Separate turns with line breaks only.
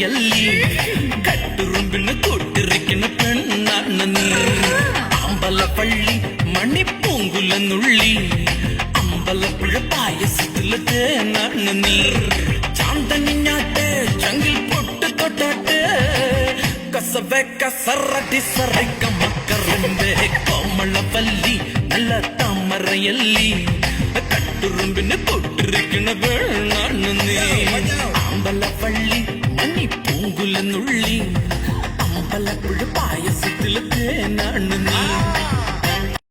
താമരയല്ലി കട്ടുറുമ്പിന് തൊട്ടിരിക്കുന്ന പെണ്ണാണ് നീ അമ്പലപ്പള്ളി മണിപ്പൂങ്കുലെന്നുള്ളി അമ്പലപ്പുഴ പായസത്തിലെ തേനാണ് നീ ചാന്തനിഞ്ഞാട്ടെ ചങ്കിൽ പൊട്ട് തൊട്ടാട്ടെ കസവെ കസറടി സറയ്ക്ക മക്കറിന്റെ കോമളപ്പല്ലി നല്ല താമരയല്ലി കട്ടുറുമ്പിന് തൊട്ടിരിക്കുന്ന പെണ്ണാണ് നീ അമ്പലപ്പള്ളി മണിപ്പൂങ്കുലെന്നുള്ളി അമ്പലപ്പുഴ പായസത്തിലെ തേനാണ് നീ